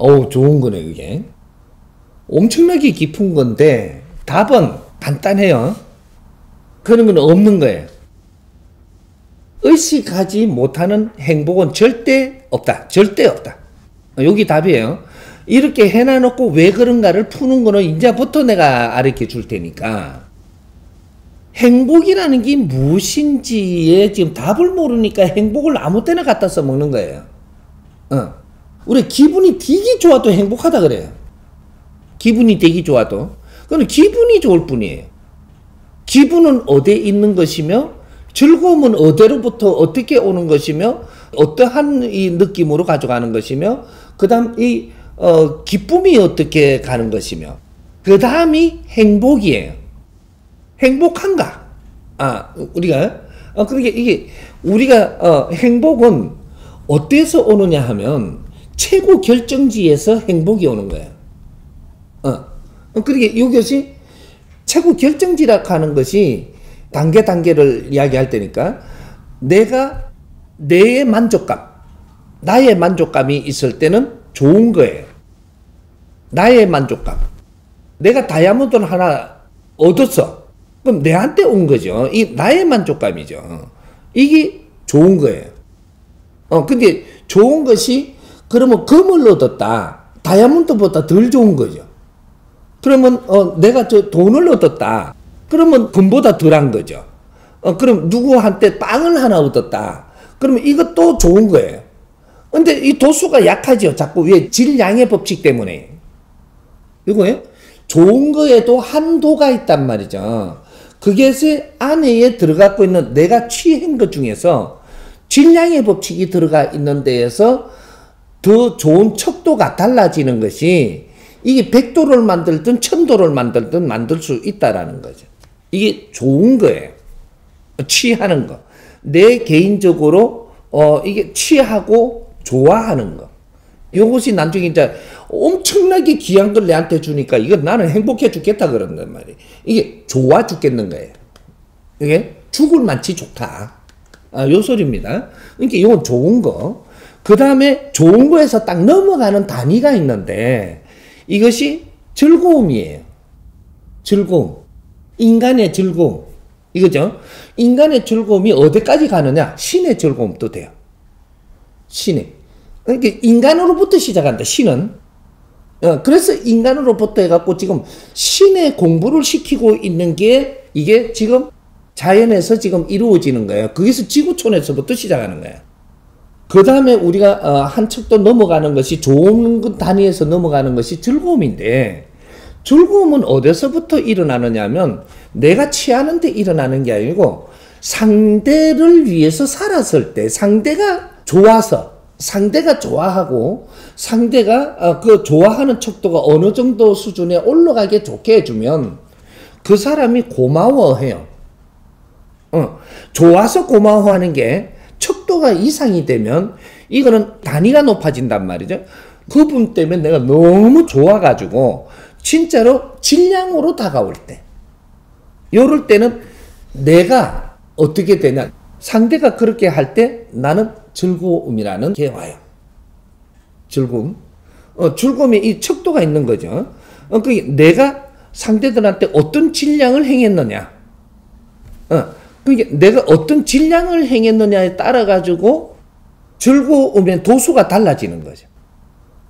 어우, 좋은 거네, 그게. 엄청나게 깊은 건데, 답은 간단해요. 그런 건 없는 거예요. 의식하지 못하는 행복은 절대 없다. 절대 없다. 여기 답이에요. 이렇게 해놔놓고 왜 그런가를 푸는 거는 이제부터 내가 가르쳐 줄 테니까. 행복이라는 게 무엇인지에 지금 답을 모르니까 행복을 아무 때나 갖다 써먹는 거예요. 우리 기분이 되게 좋아도 행복하다 그래요. 기분이 되게 좋아도. 그건 기분이 좋을 뿐이에요. 기분은 어디에 있는 것이며, 즐거움은 어디로부터 어떻게 오는 것이며, 어떠한 이 느낌으로 가져가는 것이며, 그 다음 이 기쁨이 어떻게 가는 것이며, 그 다음이 행복이에요. 행복한가? 우리가 그러니까 이게 우리가 행복은 어디서 오느냐 하면 최고 결정지에서 행복이 오는 거예요. 그러니까 이것이 최고 결정지라 하는 것이 단계를 이야기할 때니까 내가 나의 만족감이 있을 때는 좋은 거예요. 나의 만족감. 내가 다이아몬드를 하나 얻었어. 그럼 내한테 온 거죠. 이 나의 만족감이죠. 이게 좋은 거예요. 근데 좋은 것이 그러면 금을 얻었다. 다이아몬드보다 덜 좋은 거죠. 그러면 내가 저 돈을 얻었다. 그러면 금보다 덜한 거죠. 그럼 누구한테 빵을 하나 얻었다. 그러면 이것도 좋은 거예요. 근데 이 도수가 약하죠. 자꾸 왜 질량의 법칙 때문에. 이거예요. 좋은 거에도 한도가 있단 말이죠. 그것의 안에 들어가고 있는 내가 취한 것 중에서 질량의 법칙이 들어가 있는 데에서 더 좋은 척도가 달라지는 것이 이게 100도를 만들든 1000도를 만들든 만들 수 있다라는 거죠. 이게 좋은 거예요. 취하는 거. 내 개인적으로 이게 취하고 좋아하는 거. 이것이 나중에 이제 엄청나게 귀한 걸 내한테 주니까 이건 나는 행복해 죽겠다 그런단 말이에요. 이게 좋아 죽겠는 거예요. 이게 죽을 만치 좋다. 요 소리입니다. 그러니까 이건 좋은 거. 그 다음에 좋은 거에서 딱 넘어가는 단위가 있는데 이것이 즐거움이에요. 즐거움. 인간의 즐거움. 이거죠. 인간의 즐거움이 어디까지 가느냐? 신의 즐거움도 돼요. 신의. 그러니까 인간으로부터 시작한다. 신은. 그래서 인간으로부터 해갖고 지금 신의 공부를 시키고 있는 게 이게 지금 자연에서 지금 이루어지는 거예요. 거기서 지구촌에서부터 시작하는 거예요. 그 다음에 우리가 한 척도 넘어가는 것이 좋은 단위에서 넘어가는 것이 즐거움인데 즐거움은 어디서부터 일어나느냐 하면 내가 취하는 데 일어나는 게 아니고 상대를 위해서 살았을 때 상대가 좋아서 상대가 좋아하고 상대가 그 좋아하는 척도가 어느 정도 수준에 올라가게 좋게 해주면 그 사람이 고마워해요. 좋아서 고마워하는 게 척도가 이상이 되면 이거는 단위가 높아진단 말이죠. 그분 때문에 내가 너무 좋아가지고 진짜로 질량으로 다가올 때 이럴 때는 내가 어떻게 되냐 상대가 그렇게 할 때 나는 즐거움이라는 게 와요. 즐거움. 즐거움에 이 척도가 있는 거죠. 그게 내가 상대들한테 어떤 질량을 행했느냐. 그게 내가 어떤 질량을 행했느냐에 따라 가지고 즐거움의 도수가 달라지는 거죠.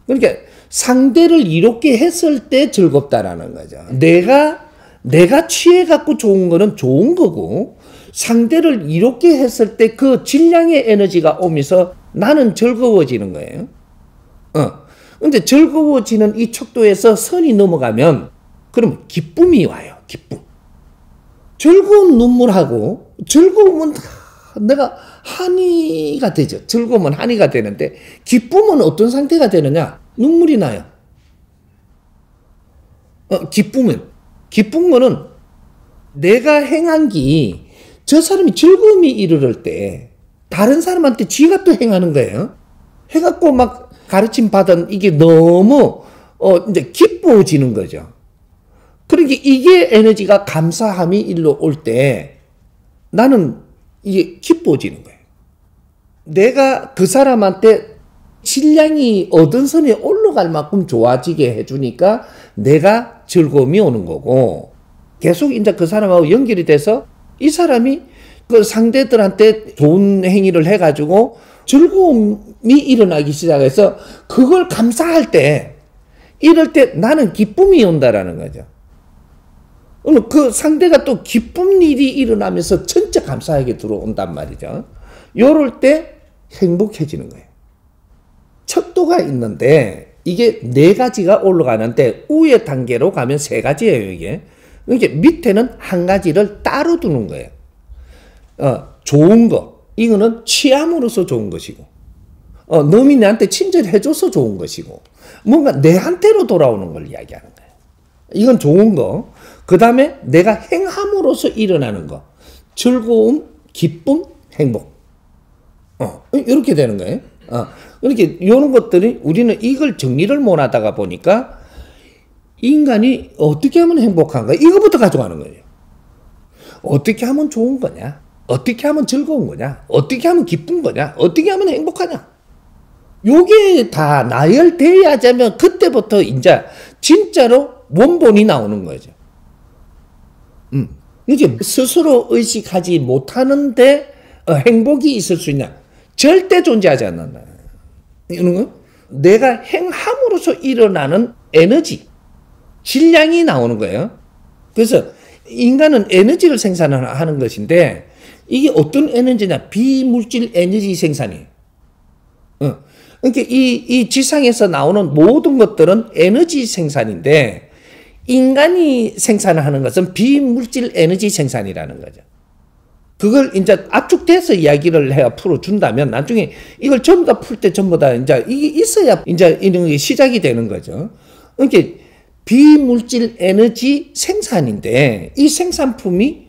그러니까 상대를 이롭게 했을 때 즐겁다라는 거죠. 내가 취해 갖고 좋은 거는 좋은 거고 상대를 이롭게 했을 때 그 질량의 에너지가 오면서 나는 즐거워지는 거예요. 근데 즐거워지는 이 척도에서 선이 넘어가면 그럼 기쁨이 와요. 기쁨. 즐거운 눈물하고 즐거움은 내가 한이가 되죠. 즐거움은 한이가 되는데 기쁨은 어떤 상태가 되느냐? 눈물이 나요. 기쁜 거는 내가 행한 게 저 사람이 즐거움이 이르를 때 다른 사람한테 지가 또 행하는 거예요. 해갖고 막 가르침 받은 이게 너무 이제 기뻐지는 거죠. 그러니까 이게 에너지가 감사함이 일로 올 때 나는 이게 기뻐지는 거예요. 내가 그 사람한테 질량이 얻은 선에 올라갈 만큼 좋아지게 해주니까 내가 즐거움이 오는 거고, 계속 이제 그 사람하고 연결이 돼서 이 사람이 그 상대들한테 좋은 행위를 해가지고 즐거움이 일어나기 시작해서 그걸 감사할 때, 이럴 때 나는 기쁨이 온다라는 거죠. 그 상대가 또 기쁜 일이 일어나면서 진짜 감사하게 들어온단 말이죠. 요럴 때 행복해지는 거예요. 척도가 있는데 이게 4가지가 올라가는데 위의 단계로 가면 3가지예요, 이게. 이게 밑에는 한 가지를 따로 두는 거예요. 좋은 거. 이거는 취함으로써 좋은 것이고, 놈이 내한테 친절해줘서 좋은 것이고, 뭔가 내한테로 돌아오는 걸 이야기하는 거예요. 이건 좋은 거. 그 다음에 내가 행함으로써 일어나는 거. 즐거움, 기쁨, 행복. 이렇게 되는 거예요. 이렇게, 이런 것들이 우리는 이걸 정리를 못 하다가 보니까 인간이 어떻게 하면 행복한가? 이거부터 가져가는 거예요. 어떻게 하면 좋은 거냐? 어떻게 하면 즐거운 거냐? 어떻게 하면 기쁜 거냐? 어떻게 하면 행복하냐? 요게 다 나열돼야자면 그때부터 이제 진짜로 원본이 나오는 거죠. 이제 스스로 의식하지 못하는데 행복이 있을 수 있냐? 절대 존재하지 않는다. 이런 거? 내가 행함으로써 일어나는 에너지, 질량이 나오는 거예요. 그래서 인간은 에너지를 생산하는 것인데 이게 어떤 에너지냐? 비물질 에너지 생산이에요. 그러니까 이 지상에서 나오는 모든 것들은 에너지 생산인데 인간이 생산하는 것은 비물질 에너지 생산이라는 거죠. 그걸 이제 압축돼서 이야기를 해야 풀어준다면 나중에 이걸 전부 다 풀 때 전부 다 이제 이게 있어야 이제 이런 게 시작이 되는 거죠. 그러니까 비물질 에너지 생산인데 이 생산품이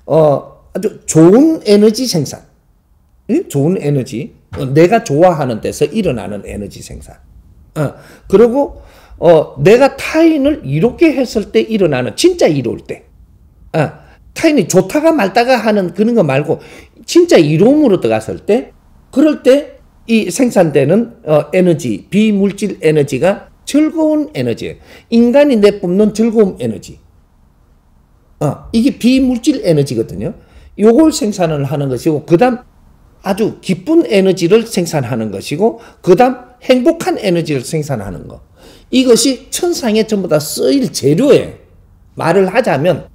아주 좋은 에너지 생산, 좋은 에너지, 내가 좋아하는 데서 일어나는 에너지 생산. 그리고 내가 타인을 이롭게 했을 때 일어나는, 진짜 이로울 때, 타인이 좋다가 말다가 하는 그런 거 말고 진짜 이로움으로 들어갔을 때, 그럴 때 이 생산되는 에너지, 비물질 에너지가 즐거운 에너지예요. 인간이 내뿜는 즐거운 에너지. 이게 비물질 에너지거든요. 요걸 생산을 하는 것이고, 그 다음 아주 기쁜 에너지를 생산하는 것이고, 그 다음 행복한 에너지를 생산하는 것. 이것이 천상에 전부 다 쓰일 재료예요. 말을 하자면,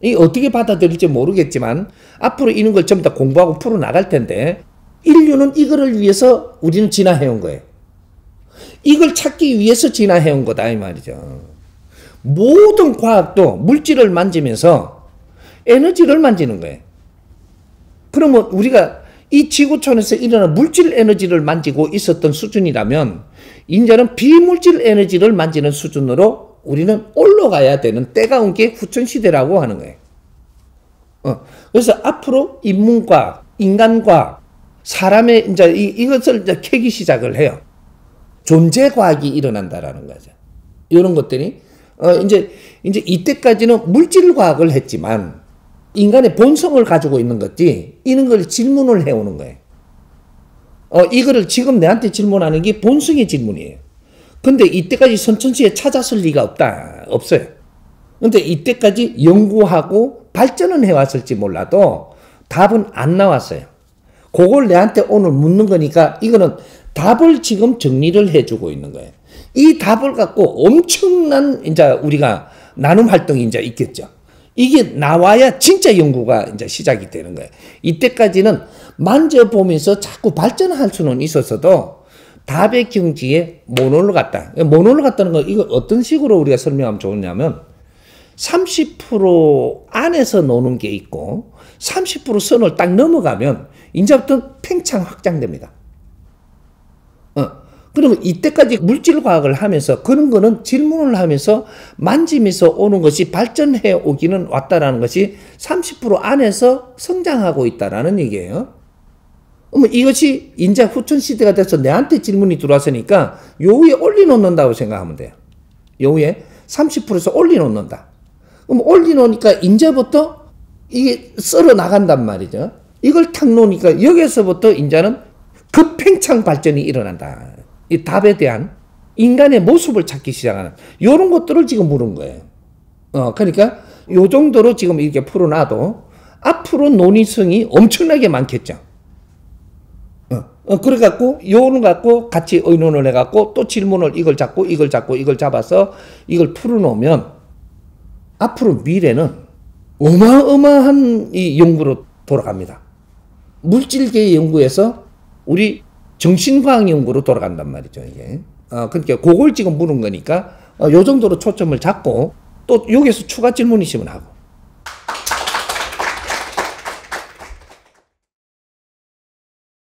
이 어떻게 받아들일지 모르겠지만, 앞으로 이런 걸 전부 다 공부하고 풀어나갈 텐데, 인류는 이거를 위해서 우리는 진화해온 거예요. 이걸 찾기 위해서 진화해온 거다, 이 말이죠. 모든 과학도 물질을 만지면서 에너지를 만지는 거예요. 그러면 우리가 이 지구촌에서 일어나는 물질 에너지를 만지고 있었던 수준이라면 이제는 비물질 에너지를 만지는 수준으로 우리는 올라가야 되는 때가 온 게 후천시대라고 하는 거예요. 그래서 앞으로 인문과학, 인간과학, 사람의 이제 이것을 이제 캐기 시작을 해요. 존재과학이 일어난다라는 거죠. 이런 것들이 이제 이때까지는 물질과학을 했지만 인간의 본성을 가지고 있는 거지, 이런 걸 질문을 해오는 거예요. 이거를 지금 내한테 질문하는 게 본성의 질문이에요. 근데 이때까지 선천시에 찾았을 리가 없어요. 근데 이때까지 연구하고 발전은 해왔을지 몰라도 답은 안 나왔어요. 그걸 내한테 오늘 묻는 거니까 이거는 답을 지금 정리를 해주고 있는 거예요. 이 답을 갖고 엄청난 이제 우리가 나눔 활동이 이제 있겠죠. 이게 나와야 진짜 연구가 이제 시작이 되는 거예요. 이때까지는 만져보면서 자꾸 발전할 수는 있었어도 답의 경지에 못 올라갔다. 못 올라갔다는 건 이거 어떤 식으로 우리가 설명하면 좋냐면 30% 안에서 노는 게 있고 30% 선을 딱 넘어가면 이제부터 팽창 확장됩니다. 그러면 이때까지 물질과학을 하면서 그런 거는 질문을 하면서 만지면서 오는 것이 발전해 오기는 왔다라는 것이 30% 안에서 성장하고 있다라는 얘기예요. 그러면 이것이 이제 후천시대가 돼서 내한테 질문이 들어왔으니까 요 위에 올려놓는다고 생각하면 돼요. 요 위에 30%에서 올려놓는다. 그럼 올려놓으니까 이제부터 이게 썰어 나간단 말이죠. 이걸 탁 놓으니까 여기서부터 이제는 급팽창 발전이 일어난다. 이 답에 대한 인간의 모습을 찾기 시작하는 이런 것들을 지금 물은 거예요. 그러니까 요 정도로 지금 이렇게 풀어놔도 앞으로 논의성이 엄청나게 많겠죠. 그래갖고 요는 갖고 같이 의논을 해갖고 또 질문을 이걸 잡고 이걸 잡아서 이걸 풀어놓으면 앞으로 미래는 어마어마한 이 연구로 돌아갑니다. 물질계 연구에서 우리 정신과학 연구로 돌아간단 말이죠, 이게. 그러니까 그걸 지금 물은 거니까 요 정도로 초점을 잡고 또 여기서 추가 질문 있으면 하고.